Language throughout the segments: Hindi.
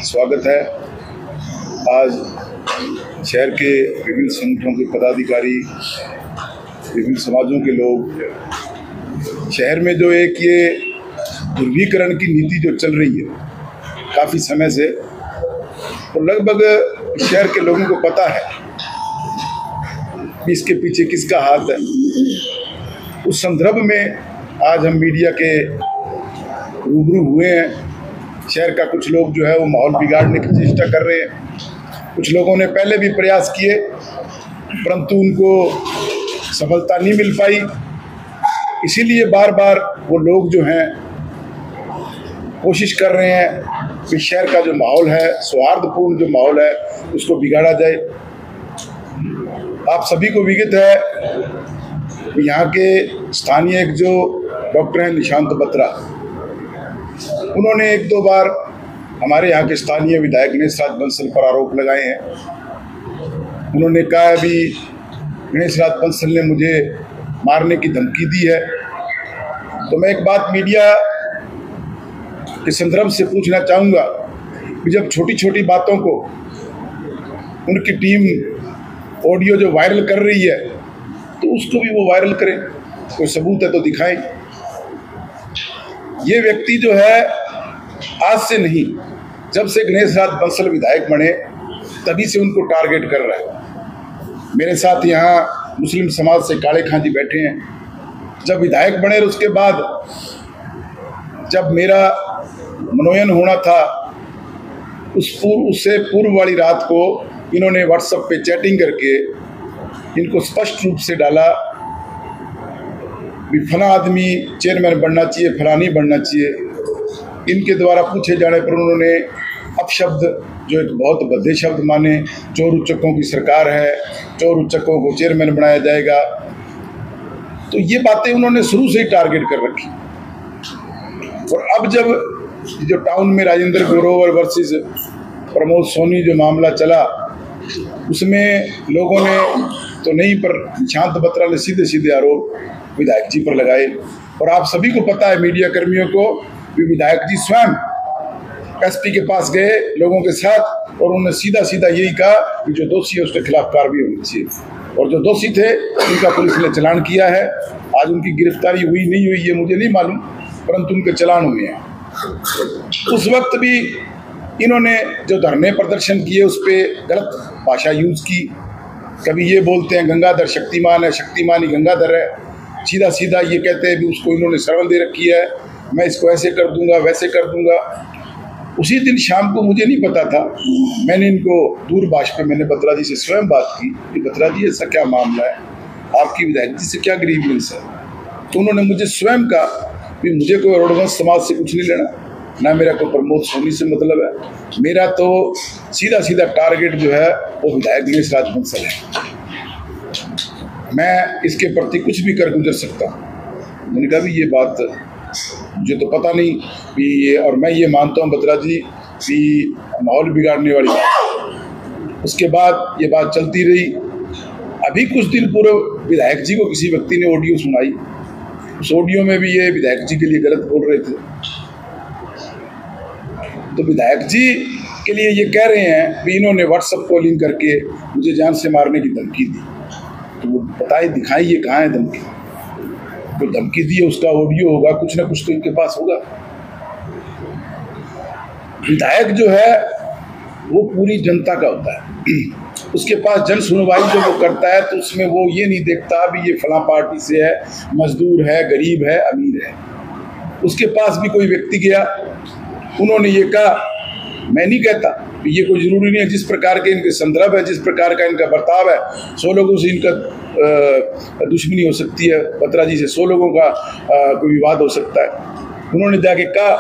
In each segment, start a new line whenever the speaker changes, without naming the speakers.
स्वागत है। आज शहर के विभिन्न संगठनों के पदाधिकारी, विभिन्न समाजों के लोग शहर में जो एक ये ध्रुवीकरण की नीति जो चल रही है काफ़ी समय से, तो लगभग शहर के लोगों को पता है कि इसके पीछे किसका हाथ है। उस संदर्भ में आज हम मीडिया के रूबरू हुए हैं। शहर का कुछ लोग जो है वो माहौल बिगाड़ने की चेष्टा कर रहे हैं। कुछ लोगों ने पहले भी प्रयास किए परंतु उनको सफलता नहीं मिल पाई। इसीलिए बार बार वो लोग जो हैं कोशिश कर रहे हैं कि शहर का जो माहौल है, सौहार्दपूर्ण जो माहौल है, उसको बिगाड़ा जाए। आप सभी को विदित है यहाँ के स्थानीय एक जो डॉक्टर हैं निशांत बत्रा, उन्होंने एक दो बार हमारे यहाँ के स्थानीय विधायक गणेशराज बंसल पर आरोप लगाए हैं। उन्होंने कहा अभी गणेशराज बंसल ने मुझे मारने की धमकी दी है। तो मैं एक बात मीडिया के संदर्भ से पूछना चाहूँगा कि जब छोटी छोटी बातों को उनकी टीम ऑडियो जो वायरल कर रही है तो उसको भी वो वायरल करें, कोई सबूत है तो दिखाएं। ये व्यक्ति जो है आज से नहीं, जब से गणेशराज बंसल विधायक बने तभी से उनको टारगेट कर रहा है। मेरे साथ यहाँ मुस्लिम समाज से काले खां जी बैठे हैं। जब विधायक बने उसके बाद जब मेरा मनोनयन होना था उससे पूर्व वाली रात को इन्होंने व्हाट्सएप पे चैटिंग करके इनको स्पष्ट रूप से डाला भी फला आदमी चेयरमैन बनना चाहिए, फला नहीं बनना चाहिए। इनके द्वारा पूछे जाने पर उन्होंने अपशब्द जो एक बहुत भद्दे शब्द माने, चोर उच्चकों की सरकार है, चोर उच्चकों को चेयरमैन बनाया जाएगा। तो ये बातें उन्होंने शुरू से ही टारगेट कर रखी। और अब जब जो टाउन में राजेंद्र ग्रोवर वर्सेस प्रमोद सोनी जो मामला चला, उसमें लोगों ने तो नहीं पर निशांत बत्रा ने सीधे सीधे आरोप विधायक जी पर लगाए। और आप सभी को पता है, मीडिया कर्मियों को, कि विधायक जी स्वयं एसपी के पास गए लोगों के साथ और उन्होंने सीधा सीधा यही कहा कि जो दोषी है उसके खिलाफ कार्रवाई होनी चाहिए। और जो दोषी थे उनका पुलिस ने चालान किया है। आज उनकी गिरफ्तारी हुई नहीं हुई ये मुझे नहीं मालूम, परंतु उनके चालान हुए हैं। उस वक्त भी इन्होंने जो धरने प्रदर्शन किए उस पर गलत भाषा यूज की। कभी ये बोलते हैं गंगाधर शक्तिमान है, शक्तिमान ही गंगाधर है। सीधा सीधा ये कहते हैं भी उसको इन्होंने शरण दे रखी है, मैं इसको ऐसे कर दूंगा वैसे कर दूंगा। उसी दिन शाम को मुझे नहीं पता था, मैंने इनको दूरभाष पे मैंने बत्रा जी से स्वयं बात की कि बत्रा जी ऐसा क्या मामला है, आपकी विधायक जी से क्या ग्रीवियंस है। तो उन्होंने मुझे स्वयं कहा कि मुझे कोई अरोड़वंश समाज से कुछ नहीं लेना, ना मेरा कोई प्रमोद सोनी से मतलब है। मेरा तो सीधा सीधा टारगेट जो है वो विधायक गणेशराज बंसल है। मैं इसके प्रति कुछ भी कर गुजर सकता हूँ। मैंने कहा भी ये बात मुझे तो पता नहीं भी ये, और मैं ये मानता हूँ बत्रा जी कि माहौल बिगाड़ने वाली बात। उसके बाद ये बात चलती रही। अभी कुछ दिन पूर्व विधायक जी को किसी व्यक्ति ने ऑडियो सुनाई। उस ऑडियो में भी ये विधायक जी के लिए गलत बोल रहे थे। तो विधायक जी के लिए ये कह रहे हैं कि इन्होंने व्हाट्सएप कॉलिंग करके मुझे जान से मारने की धमकी दी। तो वो बताइए, दिखाइए कहाँ है धमकी। तो धमकी दी है उसका ऑडियो होगा, कुछ ना कुछ तो इनके पास होगा। विधायक जो है वो पूरी जनता का होता है। उसके पास जन सुनवाई जो वो करता है तो उसमें वो ये नहीं देखता भी ये फला पार्टी से है, मजदूर है, गरीब है, अमीर है। उसके पास भी कोई व्यक्ति गया, उन्होंने ये कहा, मैं नहीं कहता ये कोई जरूरी नहीं है, जिस प्रकार के इनके संदर्भ है, जिस प्रकार का इनका बर्ताव है, 100 लोगों से इनका दुश्मनी हो सकती है, बत्रा जी से 100 लोगों का कोई विवाद हो सकता है। उन्होंने जाके कहा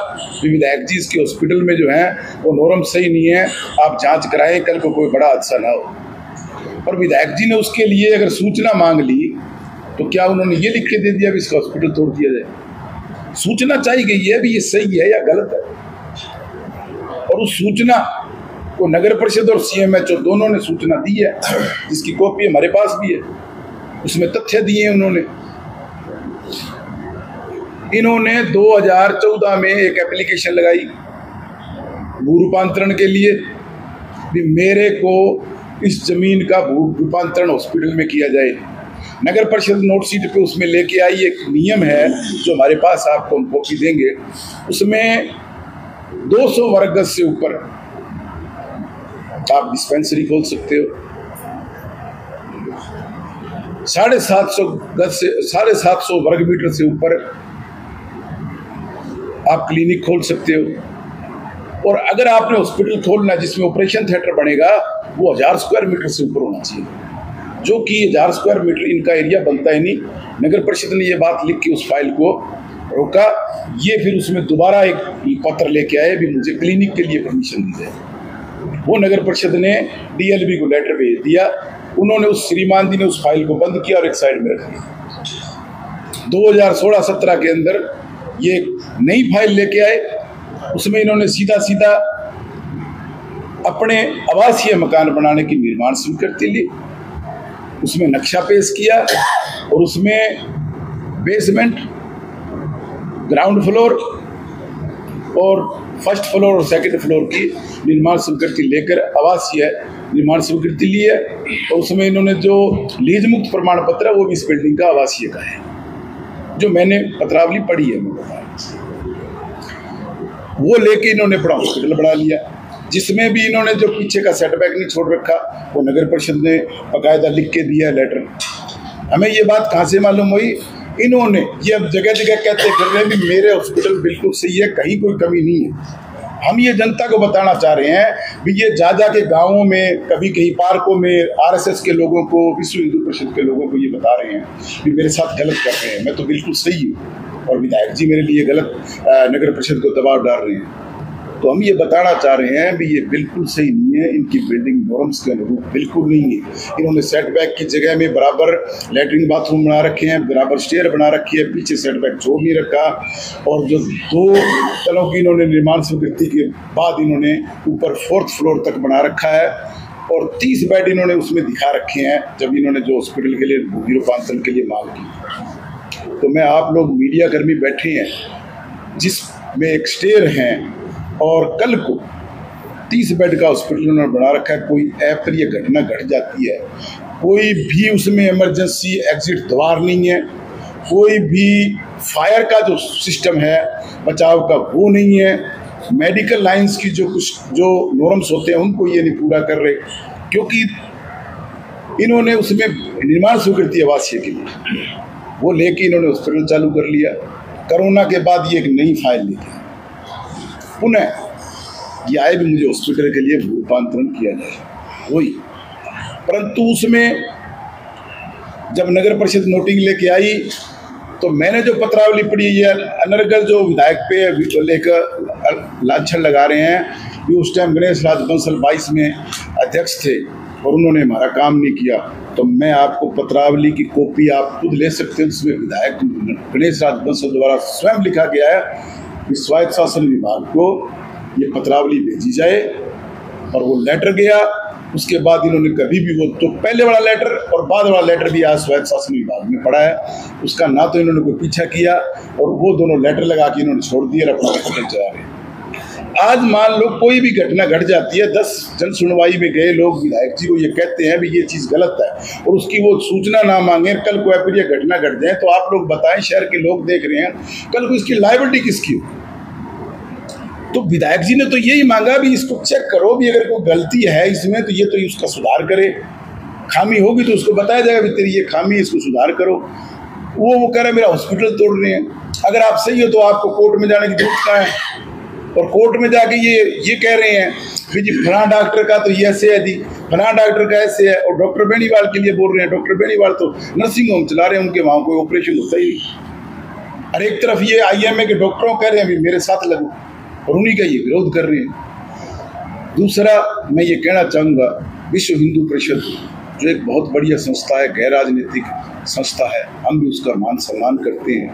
कि विधायक जी इसके हॉस्पिटल में जो है वो नॉर्म सही नहीं है, आप जांच कराएं, कल को कोई बड़ा हादसा ना हो। और विधायक जी ने उसके लिए अगर सूचना मांग ली तो क्या उन्होंने ये लिख के दे दिया कि इसका हॉस्पिटल तोड़ दिया जाए? सूचना चाहिए गई है भी ये सही है या गलत है। और उस सूचना को नगर परिषद और सीएमएचओ दोनों ने सूचना दी है, जिसकी कॉपी हमारे पास भी है। उसमें तथ्य दिए हैं उन्होंने। इन्होंने 2014 में एक एप्लीकेशन लगाई भू रूपांतरण के लिए भी मेरे को इस जमीन का भू रूपांतरण हॉस्पिटल में किया जाए। नगर परिषद नोट सीट पे उसमें लेके आई, एक नियम है जो हमारे पास आपको हम कॉपी देंगे, उसमें 200 वर्ग गज से ऊपर आप डिस्पेंसरी खोल सकते हो, 750 वर्ग मीटर से ऊपर आप क्लिनिक खोल सकते हो। और अगर आपने हॉस्पिटल खोलना है जिसमें ऑपरेशन थिएटर बनेगा, वो 1000 स्क्वायर मीटर से ऊपर होना चाहिए, जो कि 1000 स्क्वायर मीटर इनका एरिया बनता ही नहीं। नगर परिषद ने ये बात लिख के उस फाइल को रोका। ये फिर उसमें दोबारा एक पत्र लेके आए भी मुझे क्लिनिक के लिए परमिशन दी जाए। वो नगर परिषद ने DLB को लेटर भेज दिया, उन्होंने उस श्रीमान जी ने उस फाइल को बंद किया और एक साइड में रख दिया। 2016-17 के अंदर ये नई फाइल लेके आए, उसमें इन्होंने सीधा सीधा अपने आवासीय मकान बनाने की निर्माण स्वीकृति ली, उसमें नक्शा पेश किया और उसमें बेसमेंट, ग्राउंड फ्लोर और फर्स्ट फ्लोर और सेकंड फ्लोर की निर्माण स्वीकृति लेकर आवासीय निर्माण स्वीकृति ली है। और उसमें इन्होंने जो लीज मुक्त प्रमाण पत्र है वो भी इस बिल्डिंग का आवासीय का है, जो मैंने पत्रावली पढ़ी है, मैं बता रहा हूं। वो लेके इन्होंने बड़ा हॉस्पिटल बना लिया, जिसमें भी इन्होंने जो पीछे का सेटबैक नहीं छोड़ रखा, वो नगर परिषद ने बाकायदा लिख के दिया लेटर। हमें ये बात कहाँ से मालूम हुई? इन्होंने ये अब जगह जगह कहते फिर रहे हैं कि मेरे हॉस्पिटल बिल्कुल सही है, कहीं कोई कमी नहीं है। हम ये जनता को बताना चाह रहे हैं भी ये जा के गाँवों में, कभी कहीं पार्कों में RSS के लोगों को, विश्व हिंदू परिषद के लोगों को ये बता रहे हैं कि मेरे साथ गलत कर रहे हैं, मैं तो बिल्कुल सही हूँ और विधायक जी मेरे लिए गलत नगर परिषद को दबाव डाल रहे हैं। तो हम ये बताना चाह रहे हैं भी ये बिल्कुल सही नहीं है, इनकी बिल्डिंग नॉर्म्स के अनुरूप बिल्कुल नहीं है। इन्होंने सेटबैक की जगह में बराबर लैट्रिन बाथरूम बना रखे हैं, बराबर स्टेयर बना रखी है, पीछे सेटबैक छोड़ नहीं रखा। और जो 2 तलों की इन्होंने निर्माण स्वीकृति के बाद इन्होंने ऊपर 4th फ्लोर तक बना रखा है और 30 बेड इन्होंने उसमें दिखा रखे हैं जब इन्होंने जो हॉस्पिटल के लिए भूमि रूपांतरण के लिए मांग की। तो मैं, आप लोग मीडिया कर्मी बैठे हैं जिसमें एक स्टेयर हैं और कल को 30 बेड का हॉस्पिटल उन्होंने बना रखा है, कोई अप्रिय घटना घट जाती है, कोई भी उसमें इमरजेंसी एग्जिट द्वार नहीं है, कोई भी फायर का जो सिस्टम है बचाव का वो नहीं है, मेडिकल लाइंस की जो नॉर्म्स होते हैं उनको ये नहीं पूरा कर रहे, क्योंकि इन्होंने उसमें निर्माण स्वीकृति आवासीय के लिए वो लेके इन्होंने हॉस्पिटल चालू कर लिया। कोरोना के बाद ये एक नई फाइल लेके पुनः ये आए भी मुझे हॉस्पिटल के लिए रूपांतरण किया जाए वही, परंतु उसमें जब नगर परिषद नोटिंग लेके आई तो मैंने जो पत्रावली पढ़ी, ये अनर्गल जो विधायक पे लेकर लांछन लगा रहे हैं कि उस टाइम गणेश राज बंसल 22 में अध्यक्ष थे और उन्होंने हमारा काम नहीं किया। तो मैं आपको पत्रावली की कॉपी आप खुद ले सकते हैं, उसमें विधायक गणेश राज बंसल द्वारा स्वयं लिखा गया है कि स्वायत्त शासन विभाग को ये पत्रावली भेजी जाए और वो लेटर गया। उसके बाद इन्होंने कभी भी वो तो पहले वाला लेटर और बाद वाला लेटर भी आज स्वायत्त शासन विभाग में पड़ा है, उसका ना तो इन्होंने कोई पीछा किया और वो दोनों लेटर लगा के इन्होंने छोड़ दिया और अपना हॉस्पिटल चला रहे। आज मान लो कोई भी घटना घट जाती है, 10 जन सुनवाई में गए लोग विधायक जी को ये कहते हैं भी ये चीज़ गलत है और उसकी वो सूचना ना मांगे, कल को अप्रिय घटना घट जाए तो आप लोग बताएं, शहर के लोग देख रहे हैं, कल को इसकी लायबिलिटी किसकी हो? तो विधायक जी ने तो यही मांगा भी इसको चेक करो भी अगर कोई गलती है इसमें तो ये तो उसका सुधार करे, खामी होगी तो उसको बताया जाएगा भी तेरी ये खामी है, इसको सुधार करो। वो कह रहे मेरा हॉस्पिटल तोड़ रहे हैं। अगर आप सही हो तो आपको कोर्ट में जाने की जरूरत क्या है? और कोर्ट में जाके ये कह रहे हैं कि जी फलां डॉक्टर का तो ये ऐसे है जी, फलां डॉक्टर का ऐसे है, और डॉक्टर बेनीवाल के लिए बोल रहे हैं, डॉक्टर बेनीवाल तो नर्सिंग होम चला रहे हैं, उनके वहाँ कोई ऑपरेशन होता ही नहीं। और एक तरफ ये IMA के डॉक्टरों कह रहे हैं भी मेरे साथ लगो और उन्हीं का ये विरोध कर रहे हैं। दूसरा मैं ये कहना चाहूँगा, विश्व हिंदू परिषद जो एक बहुत बढ़िया संस्था है, गैर राजनीतिक संस्था है, हम भी उसका मान सम्मान करते हैं,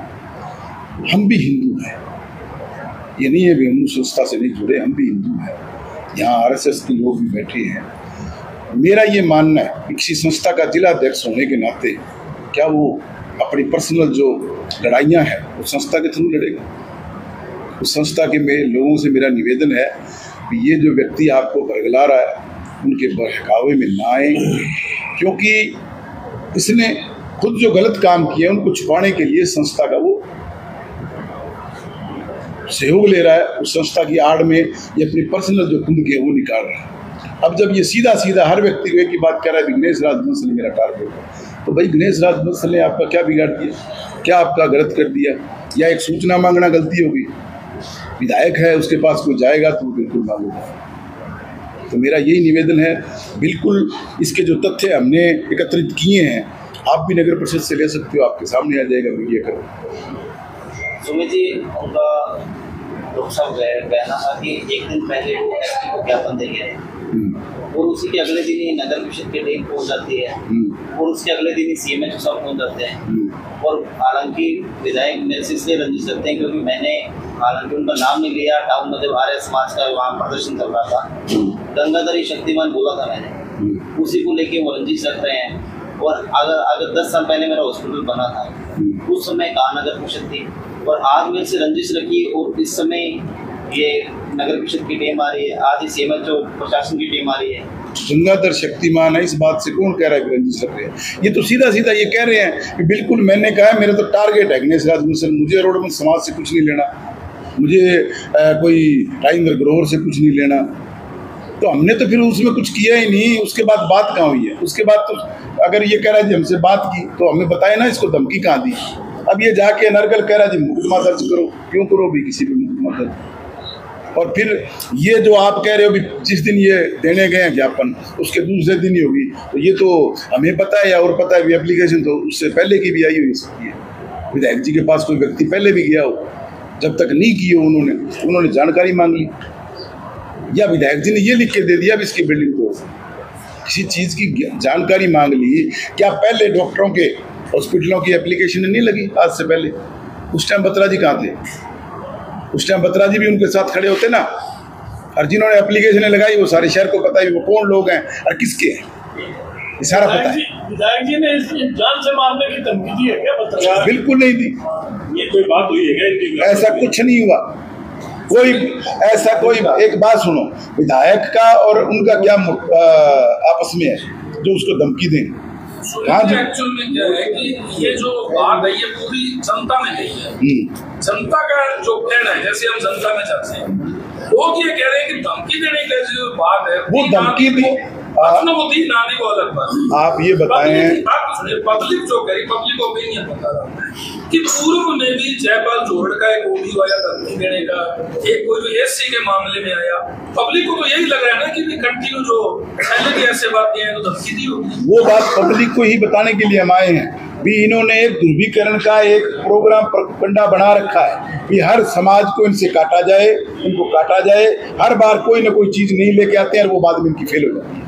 हम भी हिंदू हैं, ये नहीं है भी हिंदू संस्था से नहीं जुड़े, हम भी हिंदू हैं। यहाँ RSS के लोग भी बैठे हैं। मेरा ये मानना है कि किसी संस्था का जिला अध्यक्ष होने के नाते क्या वो अपनी पर्सनल जो लड़ाइयाँ हैं वो संस्था के थ्रू लड़ेगा? उस संस्था के लोगों से मेरा निवेदन है कि ये जो व्यक्ति आपको भरगला रहा है उनके बहकावे में ना आए, क्योंकि इसने खुद जो गलत काम किए उनको छुपाने के लिए संस्था का वो सहयोग ले रहा है। उस संस्था की आड़ में ये अपनी पर्सनल जो कुंड के वो निकाल रहा है। अब जब ये सीधा सीधा हर व्यक्ति को एक ही बात कह रहा है कि गणेश राज बंसल मेरा टारगेट है, तो भाई गणेश राज बंसल ने आपका क्या बिगाड़ दिया, क्या आपका गलत कर दिया, या एक सूचना मांगना गलती होगी? विधायक है, उसके पास कोई जाएगा तो बिल्कुल मांगेगा। तो मेरा यही निवेदन है, बिल्कुल इसके जो तथ्य हमने एकत्रित किए हैं आप भी नगर परिषद से ले सकते हो, आपके सामने आ जाएगा, मीडिया करो।
सुमित जी, उनका लोकसभा कहना था कि एक दिन पहले वो एसपी को ज्ञापन दे गए और उसी के अगले दिन ही नगर परिषद के टीम पहुंच जाती है और उसके अगले दिन ही CMHO सब पहुंच जाते हैं। और हालांकि विधायक मेरे से इसलिए रंजिश करते हैं क्योंकि मैंने हालांकि उनका नाम नहीं लिया, टाउन मध्य आर्य समाज का वहाँ प्रदर्शन चल रहा था, गंगाधरी शक्तिमान बोला था मैंने, उसी को लेके वो रंजिश रख रहे हैं। और अगर 10 साल पहले मेरा हॉस्पिटल बना था उस समय कहाँ नगर परिषद थी, और आज मेरे से रंजिश रखी और इस समय ये नगर परिषद की टीम आ रही है, आज इस CMHO प्रशासन की टीम आ रही है।
गंगाधर शक्तिमान है, इस बात से कौन कह रहा है कि रंजिश रख रहे हैं? ये तो सीधा सीधा ये कह रहे हैं कि बिल्कुल मैंने कहा है मेरा तो टारगेट है गणेश राज बंसल, मुझे रोडबंद समाज से कुछ नहीं लेना, मुझे कोई राजेंद्र ग्रोवर से कुछ नहीं लेना। तो हमने तो फिर उसमें कुछ किया ही नहीं, उसके बाद बात कहाँ हुई है? उसके बाद तो अगर ये कह रहा है जी हमसे बात की तो हमें बताए ना इसको धमकी कहाँ दी। अब ये जाके अनर्गल कह रहा है जी मुकदमा दर्ज करो, क्यों करो भी किसी भी मुकदमा दर्ज? और फिर ये जो आप कह रहे हो भी जिस दिन ये देने गए हैं ज्ञापन उसके दूसरे दिन ही होगी, तो ये तो हमें पता है या और पता है भी, एप्लीकेशन तो उससे पहले की भी आई हुई सकती है। विधायक जी के पास कोई व्यक्ति पहले भी गया हो, जब तक नहीं की हो उन्होंने जानकारी मांग ली, या विधायक जी ने ये लिख के दे दिया भी इसकी बिल्डिंग तोड़, किसी चीज़ की जानकारी मांग ली। क्या पहले डॉक्टरों के हॉस्पिटलों की एप्लीकेशन नहीं लगी आज से पहले? उस टाइम बत्रा जी कहाँ थे? उस टाइम बत्रा जी भी उनके साथ खड़े होते ना, और जिन्होंने एप्लीकेशन लगाई वो सारे शहर को पता है वो कौन लोग हैं और किसके हैं, ये सारा पता है।
विधायक जी ने जान से मारने की धमकी दी है क्या बत्रा?
बिल्कुल नहीं दी,
ये कोई बात हुई है क्या?
ऐसा कुछ नहीं हुआ, कोई ऐसा कोई। एक बात सुनो, विधायक का और उनका क्या आपस में है जो उसको धमकी दें?
एक्चुअल में क्या है कि ये जो बात है ये पूरी जनता में नहीं है, जनता का जो कहना है, जैसे हम जनता में चलते हैं लोग ये कह रहे हैं कि धमकी देने की जो बात है
वो धमकी दी
नानी को अलग बात।
आप ये बताएं,
पब्लिक जो करी पब्लिक ओपिनियन बता रहा है कि पूर्व में भी जयपाल जोहड़ का एक ऑडियो आया धमकी देने का, एक कोई जो SC के मामले में आया, पब्लिक को तो यही लग रहा है ना कि कंटिन्यू जो पहले भी ऐसे बातें हैं तो धमकी दी होगी।
वो बात पब्लिक को ही बताने के लिए हम आए हैं भी। इन्होंने एक ध्रुवीकरण का एक प्रोग्राम प्रकंडा बना रखा है कि हर समाज को इनसे काटा जाए, इनको काटा जाए, हर बार कोई ना कोई चीज नहीं लेके आते हैं और वो बाद में इनकी फेल हो जाती है।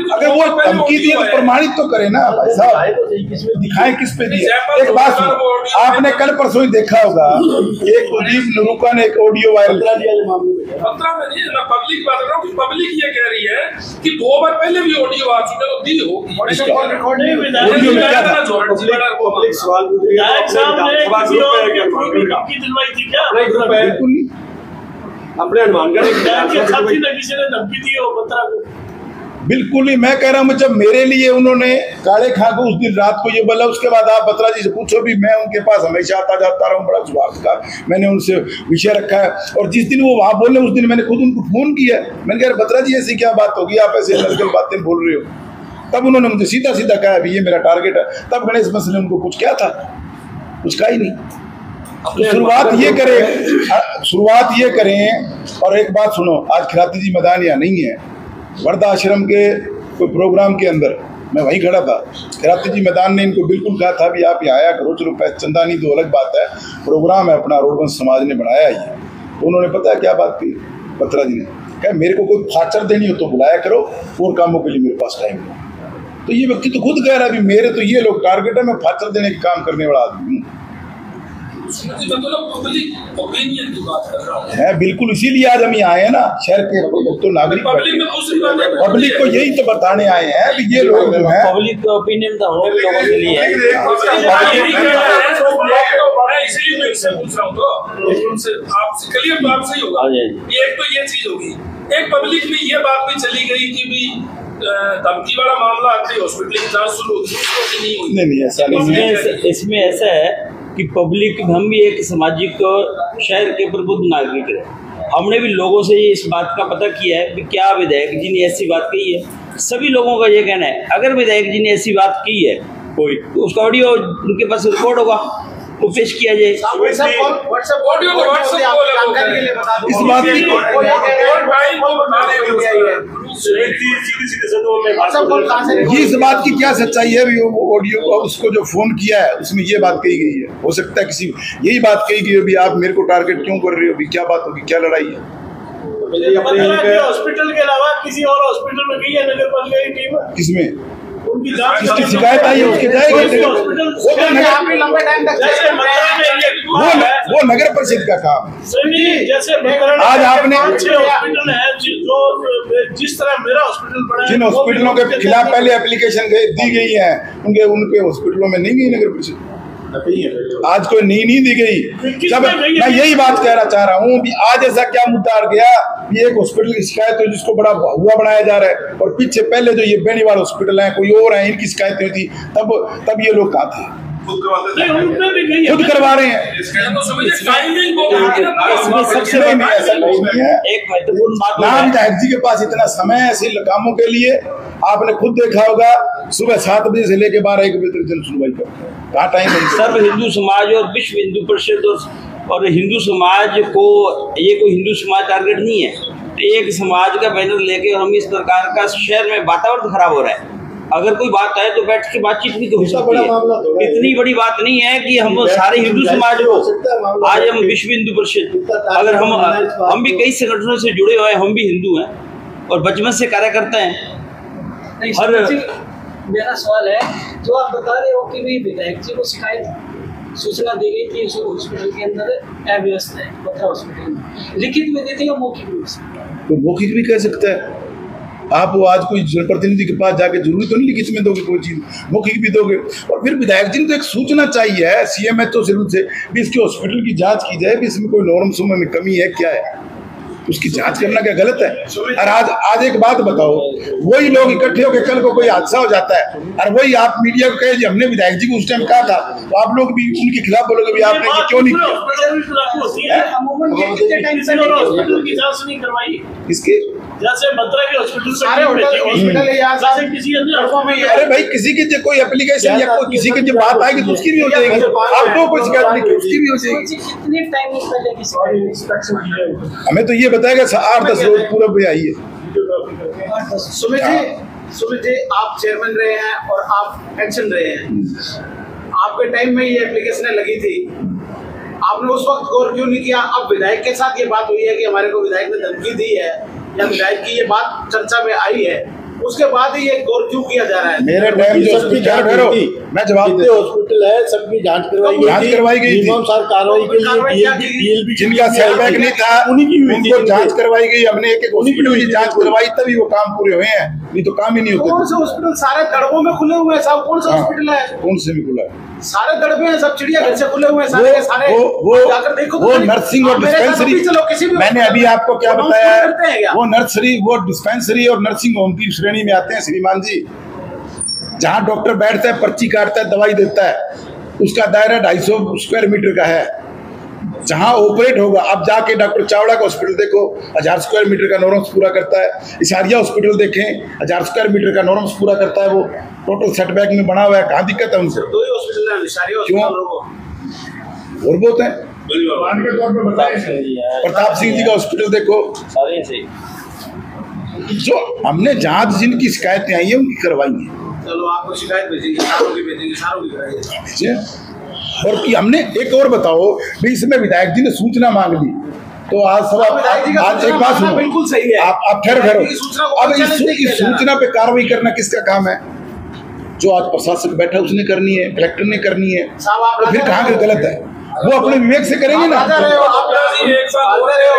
अगर वो धमकी दिए तो प्रमाणित तो करे ना भाई साहब, दिखाएं किस पे दिए। एक बात सुनो, आपने कल परसों ही देखा होगा एक कुलदीप नरूका ने एक ऑडियो वायरल
पब्लिक बात कर रहा हूँ, पब्लिक ये कह रही है कि 2 बार पहले भी ऑडियो आ चुके तो दी होगी।
अपने हनुमानगढ़
बिल्कुल नहीं, मैं कह रहा हूँ जब मेरे लिए उन्होंने काले खां को उस दिन रात को ये बोला, उसके बाद आप बत्रा जी से पूछो भी, मैं उनके पास हमेशा आता जाता रहा हूँ, बड़ा स्वार्थ का मैंने उनसे विषय रखा है। और जिस दिन वो वहाँ बोले उस दिन मैंने खुद उनको फोन किया, मैंने कहा बत्रा जी ऐसी क्या बात होगी, आप ऐसे अलग बातें बोल रहे हो? तब उन्होंने मुझे सीधा सीधा कहा अभी ये मेरा टारगेट है। तब गणेश बंसल ने उनको कुछ क्या था, कुछ कहा ही नहीं। तो शुरुआत ये करें। और एक बात सुनो, आज खिराती जी मैदान यहाँ नहीं है, वर्धा आश्रम के कोई प्रोग्राम के अंदर मैं वहीं खड़ा था, खिराती जी मैदान ने इनको बिल्कुल कहा था भी आप यहाँ आया करो, चलो चंदा नहीं तो अलग बात है, प्रोग्राम है अपना, रोडबंद समाज ने बनाया ये। तो उन्होंने पता है क्या बात की, बत्रा जी ने कहा मेरे को कोई फाचर देनी हो तो बुलाया करो, और कामों के लिए मेरे पास टाइम नहीं। तो ये व्यक्ति तो खुद कह रहा है भी मेरे तो ये लोग टारगेट है, मैं फाचर देने का काम करने वाला आदमी हूँ। है बिल्कुल, इसीलिए आज हम यहाँ आए हैं ना, शहर के तो नागरिक पब्लिक को यही तो बताने आए हैं कि ये लोग जो है
पब्लिक का ओपिनियन तो हम लोगों के लिए है।
मैं इसीलिए मैं इससे पूछ रहा हूँ, तो उनसे आपसे क्लियर बात सही होगा। एक तो ये चीज होगी, एक पब्लिक में ये बात भी चली गई कि भी धमकी वाला मामला आते ही हॉस्पिटल की जांच शुरू होगी, नहीं
ऐसा नहीं।
इसमें ऐसा है कि पब्लिक, हम भी एक सामाजिक शहर के प्रबुद्ध नागरिक है, हमने भी लोगों से इस बात का पता किया है कि क्या विधायक जी ने ऐसी बात कही है। सभी लोगों का ये कहना है अगर विधायक जी ने ऐसी बात की है कोई, तो उसका ऑडियो उनके पास रिकॉर्ड होगा, वो पेश किया जाए।
इस बात की इस बात की क्या सच्चाई है? ऑडियो उसको जो फोन किया है उसमें ये बात कही गई है। हो सकता है किसी यही बात कही गई हो, आप मेरे को टारगेट क्यों कर रहे हो, क्या बात होगी, क्या लड़ाई है?
हॉस्पिटल के अलावा किसी और हॉस्पिटल में गई है नगर पालिका की टीम?
किसमें
उनकी
जिसकी शिकायत आई है उसके जाएगी। वो नगर परिषद का काम।
जैसे
आज आपने
हॉस्पिटल है जो जिस तरह मेरा हॉस्पिटल बना है,
जिन हॉस्पिटलों के खिलाफ पहले एप्लीकेशन दी गई है उनके हॉस्पिटलों में नहीं गई नगर परिषद, आज कोई नहीं दी गई। जब मैं यही बात कहना चाह रहा हूँ कि आज ऐसा क्या मुद्दा आ गया, ये एक हॉस्पिटल की शिकायत है जिसको बड़ा हुआ बनाया जा रहा है, और पीछे पहले जो ये बेनीवाल हॉस्पिटल है कोई और है, इनकी शिकायतें होती तब ये लोग कहाँ थे? खुद करवा रहे हैं।
एक महत्वपूर्ण बात,
नाम विधायक जी के पास इतना समय है ऐसे कामों के लिए। आपने खुद देखा होगा सुबह 7 बजे से लेकर 12-1 बजे तक जन सुनवाई करते हैं, कहाँ टाइम है?
सर्व हिंदू समाज और विश्व हिंदू परिषद और हिंदू समाज को, ये कोई हिंदू समाज टारगेट नहीं है, एक समाज का बैनर लेके हम इस प्रकार का शहर में वातावरण खराब हो रहा है। अगर कोई बात है तो बैठ के बातचीत भी हो सकती है, इतनी बड़ी बात नहीं है कि हम सारे हिंदू समाज को, आज हम विश्व हिंदू परिषद, अगर हम भी कई संगठनों से जुड़े हुए हैं, हम भी हिंदू हैं और बचपन से कार्य करते हैं।
हर मेरा सवाल है, जो आप बता रहे हो कि भी विधायक जी को सूचना दी गई थी उस हॉस्पिटल के अंदर अव्यवस्था है, बत्रा हॉस्पिटल में, लिखित में देते हैं मौखिक रूप से?
तो मौखिक भी कह सकता है आप, वो आज कोई जनप्रतिनिधि के पास जाके जरूरी तो नहीं लिखित में दोगे, कोई चीज मौखिक भी दोगे। और फिर विधायक जी को तो एक सूचना चाहिए है CMHO से भी इसके हॉस्पिटल की जांच की जाए, भी इसमें कोई नॉर्म सुम में कमी है क्या है, उसकी जांच करना क्या गलत है? और आज एक बात बताओ, वही लोग इकट्ठे होकर कल को कोई हादसा हो जाता है और वही आप मीडिया को कहे जी हमने विधायक जी को उस टाइम कहा था, तो आप लोग भी उनके खिलाफ बोलोगे भी आपने ये क्यों नहीं किया? इसके
जैसे मथुरा के हॉस्पिटल
सारे हॉस्पिटल अरे भाई किसी की जो कोई एप्लीकेशन या कोई किसी की जो बात आएगी तो उसकी भी हो जाएगी, आप तो कोई शिकायत नहीं, उसकी भी हो जाएगी।
कितने टाइम पहले की
हमें तो ये बताएगा 8-10 रोज पूरा भी आई है।
सुमित जी आप चेयरमैन रहे हैं और आप एक्शन रहे हैं, आपके टाइम में ये एप्लीकेशनें लगी थी, आपने उस वक्त गौर क्यों नहीं किया? अब विधायक के साथ ये बात हुई है कि हमारे को विधायक ने धमकी दी है या विधायक की ये बात चर्चा में आई है, उसके बाद ही ये गौर क्यों किया जा रहा है?
मेरे टाइम जो मैं जवाब
हॉस्पिटल है, सबकी जांच करवाई गई थी, कार्रवाई के लिए
जिनका सेटबैक नहीं था उनको जांच करवाई गई, हमने एक हॉस्पिटल की जांच करवाई तभी वो काम पूरे हुए हैं, नहीं तो काम ही नहीं होते।
कौन से हॉस्पिटल सारे दड़बों में खुले हुए हैं साहब? कौन सा हॉस्पिटल है?
कौन से में खुला है?
सारे दड़बे हैं, सब चिड़ियाघर से खुले हुए हैं सारे के सारे। जाकर देखो
वो नर्सिंग और डिस्पेंसरी, मैंने अभी आपको क्या बताया, वो नर्सरी वो डिस्पेंसरी और नर्सिंग होम की श्रेणी में आते हैं श्रीमान जी। जहाँ डॉक्टर बैठता है, पर्ची काटता है, दवाई देता है, उसका दायरा 250 स्क्वायर मीटर का है। जहाँ ऑपरेट होगा, आप जाके डॉक्टर चावड़ा का हॉस्पिटल देखो, 1000 स्क्वायर मीटर का नॉर्म्स पूरा करता है। इसारिया हॉस्पिटल देखें, 1000 स्क्वायर मीटर का नॉर्म्स पूरा करता है, वो टोटल सेटबैक में बना हुआ है। कहाँ दिक्कत है उनसे?
दो ही हॉस्पिटल है, इसारिया
क्यों? और बहुत है। प्रताप सिंह जी का हॉस्पिटल देखो, जो हमने जांच जिनकी शिकायतें आई है उनकी करवाई है।
चलो आपको शिकायत भेजेंगे, सारों की भेजेंगे, सारों की कराइए।
और कि हमने एक और बताओ भी, इसमें विधायक जी ने सूचना मांग ली तो आज सब आज एक बात सुनो,
बिल्कुल सही है,
आप ठहरो। अब इस सूचना पे कार्रवाई करना किसका काम है? जो आज प्रशासक बैठा उसने करनी है, कलेक्टर ने करनी है, तो फिर कहाँ गलत है? वो अपने विवेक से करेंगे ना।
एक साल हो रहे हो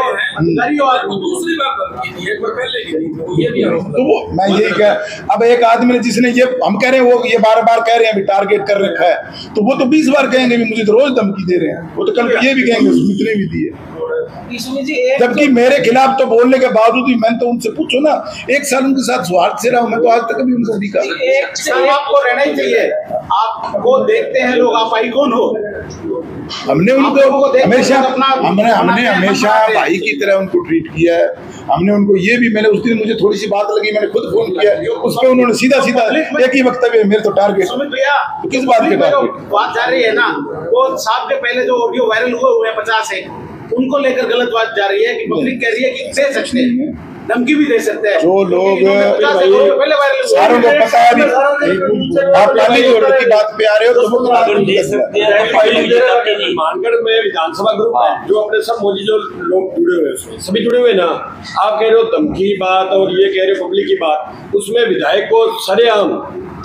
दूसरी बार धमकी दी, एक बार पहले की दी, ये भी
तो वो मैं यही कह, अब एक आदमी ने जिसने ये हम कह रहे हैं वो ये बार बार कह रहे हैं अभी टारगेट कर रखा है, तो वो तो 20 बार कहेंगे भी मुझे तो रोज धमकी दे रहे हैं, वो तो कल ये भी कहेंगे सुमित ने भी दी है। जबकि मेरे खिलाफ तो बोलने के बावजूद भी मैंने तो उनसे पूछो ना, एक साल उनके साथ स्वार्थ से रहा हूं, मैं तो आज तक भी उनको दिखा।
एक साल आपको रहना ही चाहिए, आपको देखते हैं लोग, आप आइकॉन हो।
हमने उनको हमेशा हमने हमेशा भाई की तरह उनको ट्रीट किया है। हमने उनको ये भी, मैंने उस दिन मुझे थोड़ी सी बात लगी, मैंने खुद फोन किया, उस पर उन्होंने सीधा सीधा एक ही वक्तव्य, मेरे तो टारगेट।
सुमित भैया
तो किस बात के टारगेट
बात जा रही है ना, वो साहब के पहले जो ऑडियो वायरल हुए हैं 50 है, उनको लेकर गलत बात जा रही है कि पब्लिक कह रही है कि दे सकते हैं, धमकी भी दे सकते हैं।
जो लोग सारों को पता है, आप लाली जोड़ की बात पे आ रहे हो तो
दे सकते हैं।
मानगढ़ में विधानसभा ग्रुप है जो अपने सब मोदी जो लोग जुड़े हुए हैं सभी जुड़े हुए ना, आप कह रहे हो धमकी की बात और ये कह रहे हो पब्लिक की बात, उसमें विधायक को सरेआम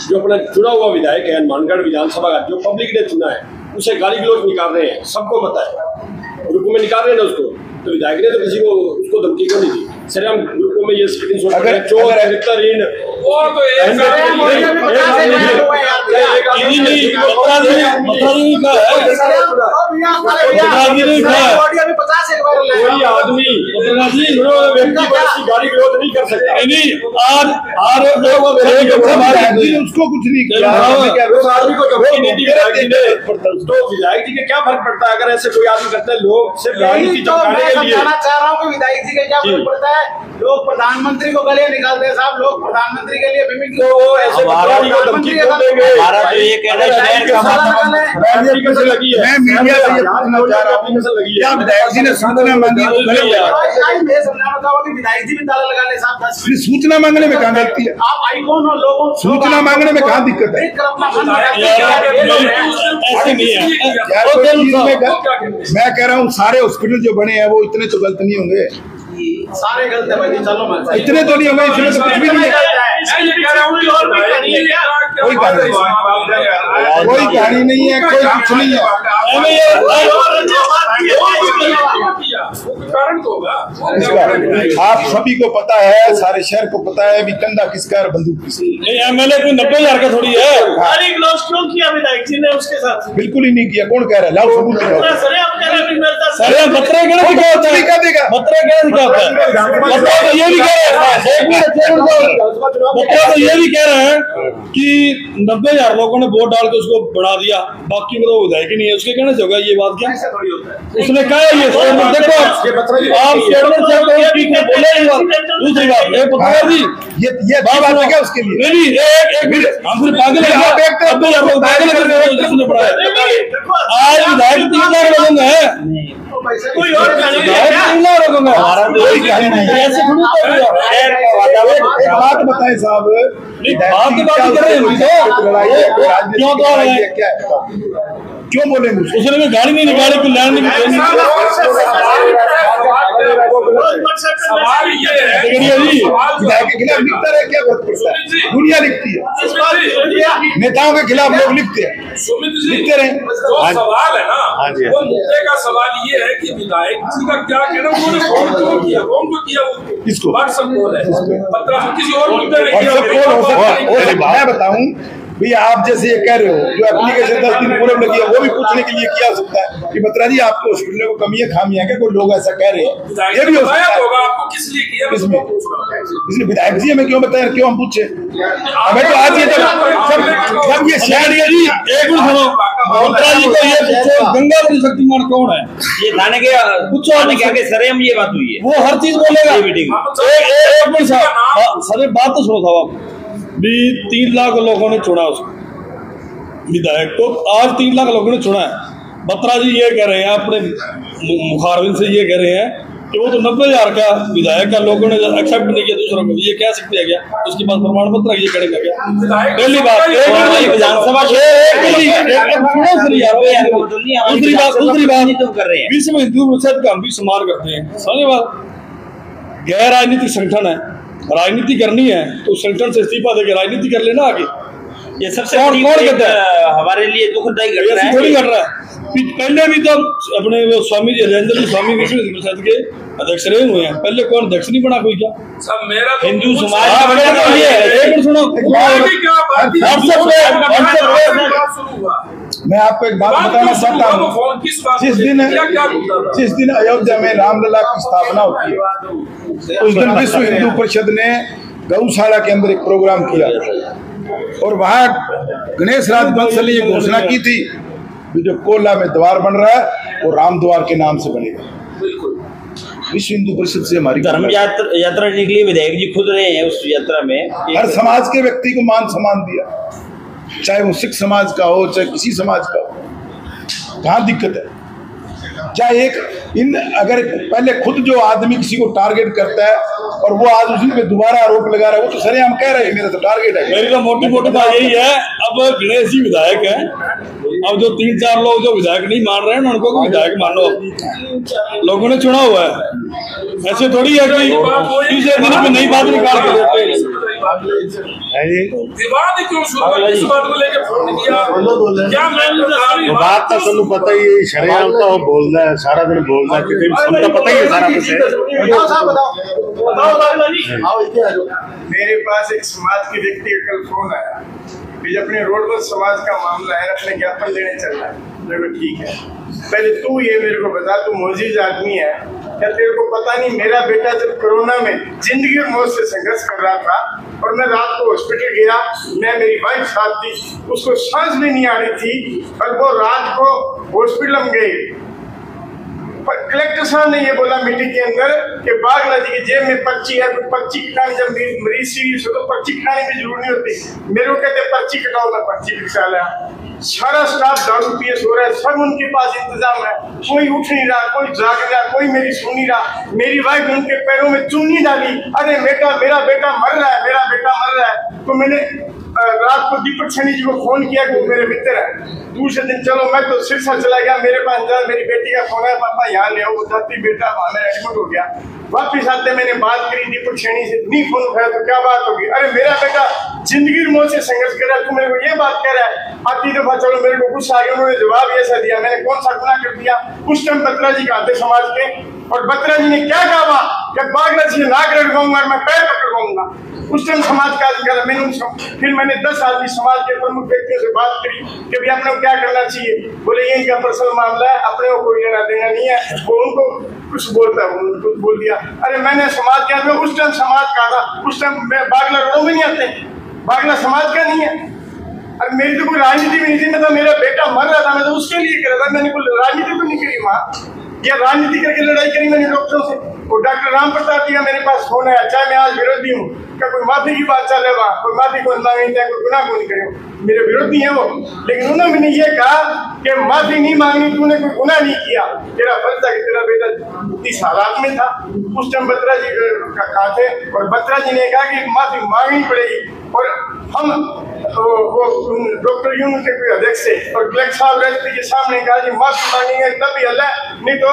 जो अपना चुना हुआ विधायक है मानगढ़ विधानसभा का, जो पब्लिक ने चुना है, उसे गाली गलौज निकाल रहे हैं, सबको पता है, ग्रुप में निकाल रहे हैं ना उसको, तो विधायक ने तो किसी को उसको धमकी क्यों नहीं दी? सर हम ग्रुपों में ये स्क्रीनशॉट
अगर
नहीं कर सकता,
उसको कुछ नहीं किया,
आदमी को तो विधायक जी के क्या फर्क पड़ता है? अगर ऐसे कोई आदमी करता है, लोग सिर्फ राजनीति चमकाने के लिए।
चाह रहा हूँ कि विधायक जी का क्या फर्क पड़ता है, लोग प्रधानमंत्री को गले निकालते हैं साहब, लोग प्रधानमंत्री के लिए विभिन्न
तो ऐसे प्रधानमंत्री को देंगे।
हमारा तो ये कहना है शहर का
कैसे लगी है,
मैं मीडिया से ये पूछना चाह रहा हूँ, क्या विधायक जी ने सूचना मांगी तो गलत है?
मैं समझाना चाहूँगा कि विधायक जी भी ताला लगा ले साहब,
सूचना मांगने में कहाँ गलती है?
आप आइकॉन और लोगों
सूचना मांगने में कहाँ दिक्कत है?
ऐसे नहीं है।
यार कोई चीज में मैं कह रहा हूँ सारे हॉस्पिटल जो बने हैं वो इतने तो गलत नहीं होंगे,
सारे गलत है भाई, चलो मैं
इतने तो नहीं होंगे, इसमें तो कुछ भी नहीं है। कोई कहानी नहीं है, कोई कुछ नहीं है। आप सभी को पता है, सारे शहर को पता है भी कंधा किसका है, बंदूक किसकी।
नहीं MLA कोई 90,000 का थोड़ी है।
गाली गलौज क्यों किया विधायक जी ने उसके साथ?
बिल्कुल ही नहीं किया, कौन कह रहा है? लाओ सबूत दिखाओ।
सर बतरे क्या देगा? बतरे क्या दिखाता है? बतरे तो ये भी कह रहे हैं, बतरे तो ये भी कह रहे हैं कि 90,000 लोगों ने वोट डाल के उसको बढ़ा दिया, बाकी में तो विधायक ही नहीं है। उसके कहने से होगा ये बात क्या? उसने कहा ये स्टेटमेंट देखो, आप स्टेटमेंट से बोले। दूसरी बात ये पत्रकार जी,
ये बात है क्या उसके लिए?
नहीं एक हम फिर पागल है, आप एक पागल करके बढ़ाया। आज विधायक 3 लाख लोगों है,
कोई और
हमारा कोई कहानी नहीं है।
ऐसे थोड़ी
एक बात बताएं साहब,
क्यों तो
क्या है, क्यों बोलेंगे?
उसने गाड़ी नहीं निकाली, कोई लैंड नहीं
सवाल ये है
विधायक के खिलाफ लिखता रहे, क्या फर्क पड़ता है? दुनिया लिखती है, नेताओं के खिलाफ लोग लिखते हैं,
सुमित जी,
लिखते रहे।
जो सवाल है ना, वो मुद्दे का सवाल ये है कि विधायक जी का क्या कहना, उन्होंने कौन क्यों किया, कौन को किया? वो
किसको?
व्हाट्सएप कॉल है, पत्र किसी और मुद्दे में
किया। मैं बताऊं भैया, आप जैसे ये कह रहे हो, जो एप्लीकेशन 10 दिन पूर्व लगी है, वो भी पूछने के लिए किया हो सकता है कि बत्रा जी आपके हॉस्पिटल को कमी है, खामी है क्या? कोई लोग ऐसा कह रहे हैं, ये भी हो सकता है।
आपको किस लिए किया?
इसलिए विधायक जी हमें क्यों बताया, क्यों हम पूछे? हमें तो आज ये जब ये शहर जी
एक मिनट सुनो, बत्रा जी को ये पूछो गंगाधर शक्तिमान कौन है?
ये थाने के थाने के आगे सरेआम ये बात हुई है,
वो हर चीज बोलेगा
मीटिंग।
एक मिनट साहब, सर बात तो सुनो साहब, भी 3 लाख लोगों ने चुना उसको विधायक को, आज 3 लाख लोगों ने चुना है। बत्रा जी ये कह रहे हैं अपने मुखारबिन से, ये कह रहे हैं कि वो तो 90,000 का विधायक का लोगों ने एक्सेप्ट नहीं किया, दूसरों को ये कह सकते हैं क्या? उसके पास प्रमाण पत्र ये करेगा क्या? पहली बात
विधानसभा
दूसरी बात विश्व हिंदू परिषद का हम भी सम्मान करते हैं, समझे बात? गैर राजनीतिक संगठन है, राजनीति करनी है तो संगठन से इस्तीफा देकर राजनीति कर लेना आगे।
ये सबसे
कौन कहता है?
हमारे लिए दुखदायी घटना
ऐसी
है।
थोड़ी घट रहा है। पहले भी तो अपने वो स्वामी जी हरिंदर जी स्वामी विश्व हिंदू परिषद के अध्यक्ष रहे हुए हैं, पहले कौन अध्यक्ष नहीं बना कोई क्या?
सब मेरा तो
हिंदू
कुछ-
समाज का बड़ा तो ये है।
एक मिनट सुनो,
और भी क्या बात थी?
व्हाट्सएप पे
बात शुरू हुआ।
मैं आपको एक बात
बात
बताना
क्यों शुरू
चाहता
हुआ? वो
हूँ।
फोन किस बात
जिस
को
दिन
लेकर? क्या मुद्दा था?
जिस दिन अयोध्या में रामलला की स्थापना होती है, उस दिन विश्व हिंदू परिषद ने गौशाला के अंदर एक प्रोग्राम किया और वहाँ गणेश राज बंसल ने ये घोषणा की थी कि जो कोला में द्वार बन रहा है वो राम द्वार के नाम से बनेगा।
बिल्कुल।
विश्व हिंदू परिषद से हमारी
धर्म यात्रा निकली, विधायक जी खुद रहे हैं उस यात्रा में।
हर समाज के व्यक्ति को मान सम्मान दिया, चाहे वो सिख समाज का हो चाहे किसी समाज का हो। कहाँ दिक्कत है? चाहे एक अगर पहले खुद जो आदमी किसी को टारगेट करता है और वो आज उसी पे दोबारा आरोप लगा रहा है, वो तो सरेआम कह रहे हैं मेरा तो टारगेट है।
मेरी तो मोटी मोटी बात यही है, अब गणेश जी विधायक है, अब जो 3-4 लोग जो विधायक नहीं मान रहे हैं उनको भी विधायक मानो, लोगों ने चुना हुआ है। ऐसे थोड़ी है कि तीसरे दिन पे नई बात निकाल के देते हैं।
विवाद क्यों शुरू हुआ? इस बात को लेकर फोन किया क्या? मैं
बात तो तुम पता ही है, शरेआम तो बोलना है, सारा दिन बोलना है, क्योंकि सबको पता ही है सारा कुछ है।
मेरे पास एक समाज के व्यक्ति का कल फोन आया कि अपने रोडवर समाज का मामला है, अपने ज्ञापन लेने चल रहा है। मेरे को ठीक है, पहले तू ये मेरे को बता, तू मोजीज आदमी है क्या? तेरे को पता नहीं मेरा बेटा जब कोरोना में जिंदगी और मौत से संघर्ष कर रहा था और मैं रात को हॉस्पिटल गया, मैं मेरी वाइफ साथ थी, उसको सांस भी नहीं आ रही थी और वो रात को हॉस्पिटल में गए। पर कलेक्टर साहब ने ये बोला मीटिंग के अंदर कि बागला जी की जेब में पर्ची है, पर्ची कटानी, जब मरीज सीरियस हो तो पर्ची कटाने की जरूरत नहीं होती। मेरे को कहते पर्ची कटाओ, ना पर्ची कटा लिया। सारा स्टाफ दारू पिए सो रहा है, सब उनके पास इंतजाम है, कोई उठ नहीं रहा, कोई जाग नहीं रहा, कोई मेरी सुन नहीं रहा। मेरी वाइफ ने उनके पैरों में चुन्नी डाली, अरे बेटा मेरा बेटा मर रहा है, मेरा बेटा मर रहा है। तो मैंने रात को दीपक सैनी जी को फोन किया कि वो मेरे मित्र है। दूसरे दिन चलो मैं तो सिरसा चला गया, मेरे पास मेरी बेटी का फोन है, पापा यहाँ ले आओ, बताती बेटा वहां एडमिट हो गया। वापिस आते मैंने बात करी दीपक सैनी से, नहीं फोन उठाया तो क्या बात होगी? अरे मेरा बेटा जिंदगी मौत से संघर्ष कर रहा है, तू मेरे को ये बात कह रहा है। आती दफा चलो मेरे को गुस्सा आ गया, उन्होंने जवाब ऐसा दिया, मैंने कौन सा गुनाह कर दिया? उस टाइम बत्रा जी का आते समाज के, और बत्रा जी ने क्या कहा कि बागला जी नाक रड़वाऊंगा, मैं पैर पकड़वाऊंगा। उस टाइम समाज का अधिकार मैंने फिर मैंने 10 आदमी समाज के प्रमुख व्यक्तियों से बात करी कि भाई अपने को क्या करना चाहिए। बोले ये इनका पर्सनल मामला है, अपने को कोई लेना देना नहीं है। वो उनको कुछ बोलता है, उन्होंने कुछ बोल दिया। अरे मैंने समाज के आदमी, उस टाइम समाज का था, उस टाइम बागला रोडों में नहीं आते, बागला समाज का नहीं है। अरे मेरी तो कोई राजनीति भी नहीं थी, मतलब मेरा बेटा मर रहा था, मैं तो उसके लिए कर रहा था, मैंने कोई राजनीति तो नहीं करी वहाँ, या राजनीति करके लड़ाई करी मैंने डॉक्टरों से। वो डॉक्टर राम प्रताप जी का मेरे पास फोन है, चाहे मैं आज विरोधी हूँ, क्या कोई माफी की बात चल रहा है, कोई माफी को मांगे, कोई गुनाह को नहीं करे, मेरे विरोधी है वो। लेकिन उन्होंने मैंने ये कहा कि माफी नहीं मांगनी, तूने कोई गुनाह नहीं किया, तेरा फर्ज था कि तेरा बेटा इस हालात में था। उस टाइम बत्रा जी कहा थे और बत्रा जी ने कहा कि माफी मांगनी पड़ेगी। और हम वो डॉक्टर यून के कोई अध्यक्ष से और कलेक्टर साहब एसपी के सामने कहा कि माफी मांगेंगे तभी हल है, नहीं तो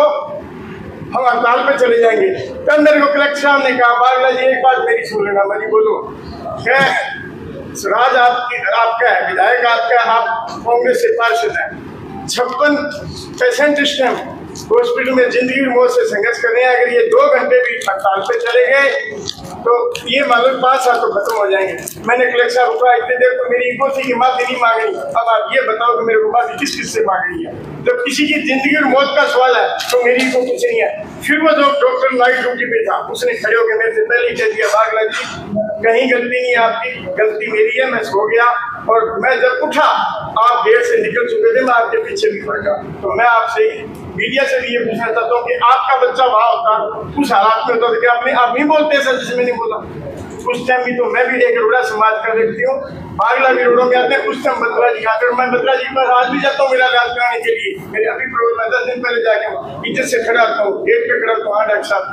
हम हड़ताल पे चले जाएंगे। तब मेरे को कलेक्टर साहब ने कहा बागला जी एक बात मेरी सुन लेना, मैं बोलो राज आपका है, विधायक आपका, आप कांग्रेस से पार्षद है, 56 पेशेंट इस टाइम हॉस्पिटल में जिंदगी मौत से संघर्ष कर रहे हैं। अगर ये 2 घंटे भी हड़ताल पे चले गए तो ये मालूम 5 साल तो खत्म हो जाएंगे। मैंने कलेक्टर साहब को इतने देर तो मेरी इगो थी कि माफी नहीं मांगनी, अब आप ये बताओ कि मेरे को माफी किस किस से मांगनी है। जब किसी की जिंदगी और मौत का सवाल है तो मेरी इगो कुछ नहीं है। फिर वो जो डॉक्टर नाइट ड्यूटी पे था उसने खड़े होकर मेरे से पहले कह दिया बागला जी कहीं गलती नहीं है आपकी, गलती मेरी है, मैं सो गया और मैं जब उठा आप गेट से निकल चुके थे, मैं आपके पीछे भी पड़ गया। तो मैं आपसे मीडिया से भी ये पूछना चाहता हूँ कि आपका बच्चा वहां होता, उस हालात में होता, क्या आप नहीं बोलते सर जिसे मैंने बोला? उस टाइम भी तो मैं भी एक रोड़ा समाज का व्यक्ति हूँ, बागला भी रोडों में आते हैं। उस टाइम बत्रा जी खाते, मैं बत्रा जी के पास आज भी जाता हूँ मेरा इलाज कराने के लिए। मेरे अभी प्रोग्राम 10 दिन पहले जाके इज्जत से खड़ा होता हूँ, गेट पे खड़ा होता हूँ। हाँ डॉक्टर साहब,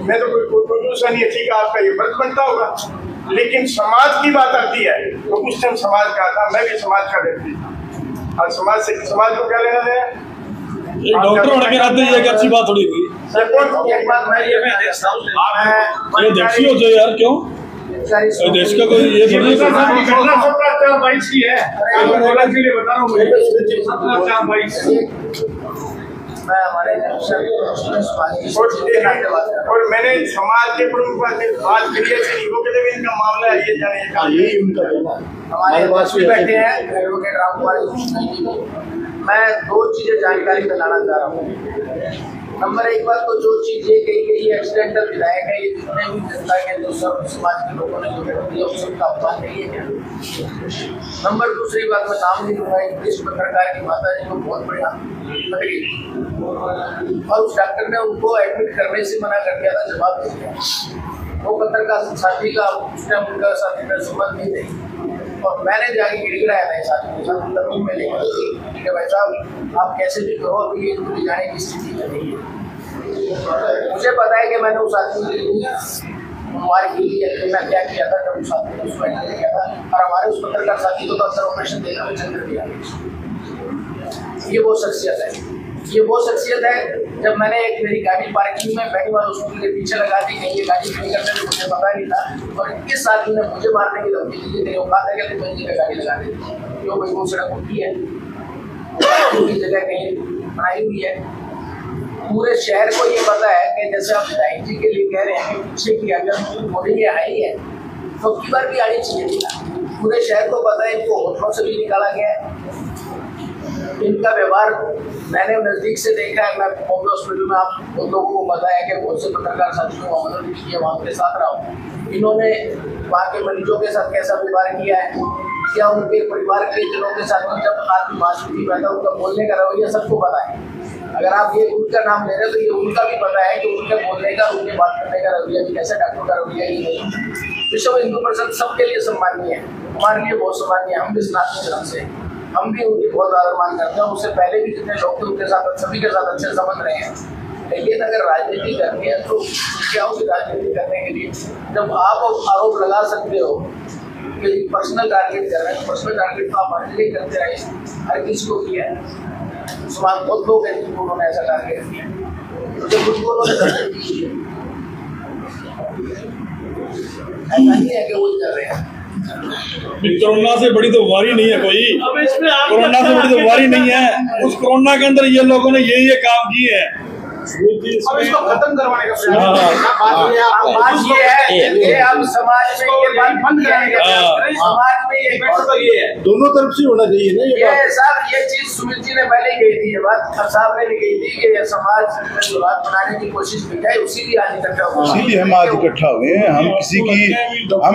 मैं तो कोई दूसरा नहीं है, ठीक है आपका ये फर्ज बनता होगा, लेकिन समाज की बात आती है तो उस टाइम समाज का था, मैं भी समाज का व्यक्ति था। आज समाज से समाज को क्या लेना देना?
एक डॉक्टर होने के नाते ये अच्छी बात थोड़ी हुई,
एक बात मैं ये
अध्यक्ष हो जाए यार, क्यों देश का कोई ये थोड़ी
घटना 17/4/22 की है। बोला के लिए बता रहा हूँ मैं 17/4/22।
मैं हमारे
और मैंने समाज के प्रमुख से बात करी है कि वो कहते हैं इनका मामला है ये जाने का यही उनका कहना है।
हमारे पास भी बैठे हैं एडवोकेट रामकुमार जी। मैं दो चीजें जानकारी में लाना चाह रहा हूँ। नंबर एक बात तो जो चीज ये कही गई है एक्सीडेंटल विधायक है, ये जितने भी जनता के जो सब समाज के लोगों ने जो दिया उस सबका अपमान नहीं है क्या। नंबर दूसरी बात मैं नाम नहीं लूंगा, एक वरिष्ठ पत्रकार की माता जी को बहुत बढ़िया लगी और उस डॉक्टर ने उनको एडमिट करने से मना कर दिया था, जवाब दे दिया। वो पत्रकार साथी का उस टाइम उनका साथी का संबंध नहीं थे और मैंने जाके गिड़गिड़ाया था साथी के साथ रूम में लेकर, ठीक है भाई साहब आप कैसे भी करो अभी ये ले जाने की स्थिति में नहीं है। मुझे पता है कि मैंने उस आदमी के लिए हमारे के लिए मैं क्या किया था जब उस आदमी ने उसको एंटर किया था और हमारे उस पत्रकार साथी को तो अक्सर ऑपरेशन देना में चल दिया। ये वो शख्सियत है, ये वो शख्सियत है। जब मैंने एक मेरी गाड़ी पार्किंग में बेनीवाल स्कूल के पीछे लगा दी, कहीं ये गाड़ी खड़ी करने में मुझे पता नहीं था और इस आदमी ने मुझे मारने की धमकी दी, तेरे औकात है कि तू मेरी जगह गाड़ी लगा दे, क्यों भाई वो सड़क उठी है की जगह कहीं बनाई हुई है। पूरे शहर को ये पता है कि जैसे आप विधायक जी के लिए कह रहे हैं कि पीछे की अगर होर्डिंग आई है तो की बार भी आनी चाहिए थी। पूरे शहर को पता है, इनको होटलों से भी निकाला गया है। इनका व्यवहार मैंने नजदीक से देखा है। मैं बॉम्बे हॉस्पिटल में आप लोगों को बताया कि बहुत से पत्रकार साथियों को मदद भी किया, वहाँ के साथ रहा हूँ। इन्होंने वहाँ के मरीजों के साथ कैसा व्यवहार किया है या उनके परिवार के जनों के साथ जब आदमी मास्टरी बैठा उनका बोलने का रवैया सबको पता है। अगर आप ये उनका नाम ले रहे हो तो ये उनका भी पता है कि उनके बोलने का उनके बात करने का रवैया भी कैसा, डॉक्टर का रवैया ही नहीं। विश्व हिंदू परिषद सबके लिए सम्मानीय है, हमारे लिए बहुत सम्मानीय है। हम भी सनातन धर्म से हम भी उनकी बहुत आदर मान करते हैं। उससे पहले भी जितने लोग थे उनके साथ सभी के साथ अच्छे संबंध रहे हैं। लेकिन अगर राजनीति करनी है तो क्या होगी राजनीति करने के लिए? जब आप आरोप लगा सकते हो कि पर्सनल टारगेट कर रहे हैं, पर्सनल टारगेट तो आप हर जगह करते रहे, हर किसी को किया है। मुसलमान बहुत लोग हैं जिनको उन्होंने ऐसा टारगेट किया, तो जब उनको उन्होंने ऐसा नहीं है कि वो कर रहे हैं।
कोरोना से बड़ी तो बीमारी नहीं है कोई, कोरोना से बड़ी तो बीमारी नहीं है। उस कोरोना के अंदर ये लोगों ने ये काम किए हैं,
अब इसको खत्म करवाने का बात ये है कि अब समाज में ये बात बंद करेंगे। समाज में ये है
दोनों तरफ से होना चाहिए ना
ये साहब। ये चीज सुमित जी ने पहले कही थी, ये बात साहब ने भी कही थी कि समाज में विवाद बनाने की कोशिश की जाए, उसी लिए आज इकट्ठा हुआ।
इसीलिए हम आज इकट्ठा हुए हैं। हम किसी की हम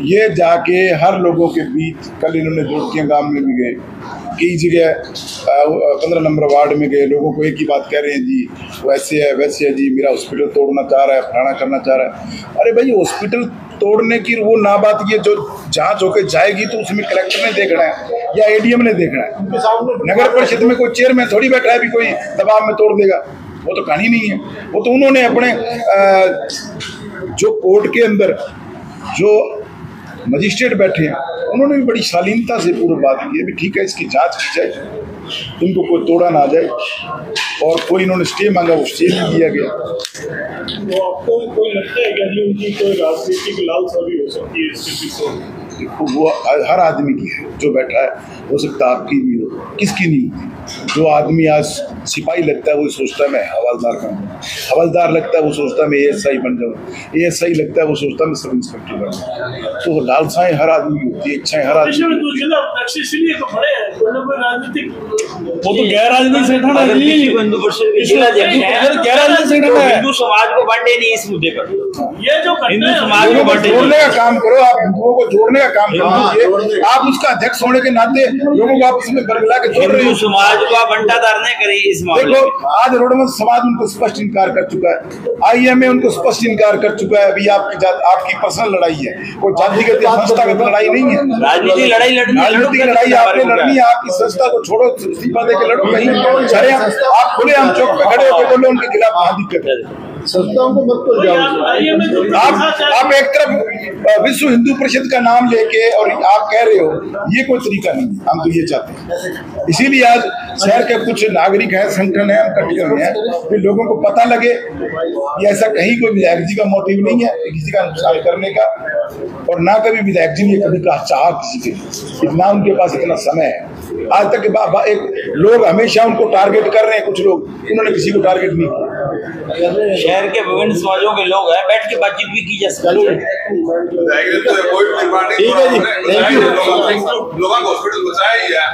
ये जाके हर लोगों के बीच, कल इन्होंने जोड़कियां गांव में भी गए, कई जगह 15 नंबर वार्ड में गए, लोगों को एक ही बात कह रहे हैं जी वैसे है वैसे है जी, मेरा हॉस्पिटल तोड़ना चाह रहा है, फलाना करना चाह रहा है। अरे भाई हॉस्पिटल तोड़ने की वो ना बात, ये जो जांच होकर जाएगी तो उसमें कलेक्टर ने देखना है या एडीएम ने देखना है। नगर परिषद में कोई चेयरमैन थोड़ी बैठा है भी कोई दबाव में तोड़ देगा, वो तो कहानी नहीं है। वो तो उन्होंने अपने जो कोर्ट के अंदर जो मजिस्ट्रेट बैठे हैं उन्होंने भी बड़ी शालीनता से पूरी बात की है भी ठीक है इसकी जांच की जाए, तुमको कोई तोड़ा ना जाए। और कोई इन्होंने स्टे मांगा, वो स्टे नहीं दिया गया।
तो आपको कोई लगता है कि उनकी कोई राजनीतिक लालसा भी हो सकती है इसके पीछे?
वो हर आदमी की है जो बैठा है, हो सकता है आपकी भी हो, किसकी नहीं। जो आदमी आज सिपाही लगता है वो सोचता है मैं हवलदार बनूं, हवलदार लगता है वो सोचता है मैं एएसआई बन जाऊँ, एएसआई लगता है वो सोचता है मैं सब इंस्पेक्टर बन जाऊँ। तो लालसाएं हर आदमी की होती है, इच्छाएं हर आदमी।
वो तो गैर राजनीतिक संगठन है,
हिंदू समाज को बांटे नहीं इस मुद्दे पर।
ये जो
हिंदू समाज को बांटे,
जोड़ने का काम करो, आप हिंदुओं को जोड़ने का काम करो। आप उसका अध्यक्ष होने के नाते लोगों को आपस में बरगला के जोड़ रहे हो।
समाज को आप बंटाधार नहीं करें इस मामले में।
देखो आज रोडमत समाज उनको स्पष्ट इनकार कर चुका है, आईएमए उनको स्पष्ट इनकार कर चुका है। अभी आपकी पर्सनल लड़ाई है, कोई जातिगत संस्थागत लड़ाई नहीं है।
राजनीतिक लड़ाई
राजनीतिक लड़ाई आपने लड़नी है, आपकी संस्था को छोड़ो, इस्तीफा दे के लड़ो। कहीं आप खुले हम चौक पे खड़े होकर बोलो उनके खिलाफ कहाँ दिक्कत है।
संस्थाओं को मत कर जाओ।
आप एक तरफ विश्व हिंदू परिषद का नाम लेके और आप कह रहे हो, ये कोई तरीका नहीं। हम तो ये चाहते हैं, इसीलिए आज शहर के कुछ नागरिक हैं, संगठन है, हम इकट्ठे हुए हैं कि लोगों को पता लगे कि ऐसा कहीं कोई विधायक जी का मोटिव नहीं है किसी का नुकसान करने का। और ना कभी विधायक जी ने कभी कहा चाह किसी के, इतना उनके पास इतना समय है। आज तक एक लोग हमेशा उनको टारगेट कर रहे हैं, कुछ लोग, उन्होंने किसी को टारगेट नहीं किया।
शहर के विभिन्न समाजों के लोग हैं, बैठ के बातचीत भी की जा सकती है।
ठीक है जी, थैंक यू। लोगों को हॉस्पिटल बचाया ही है।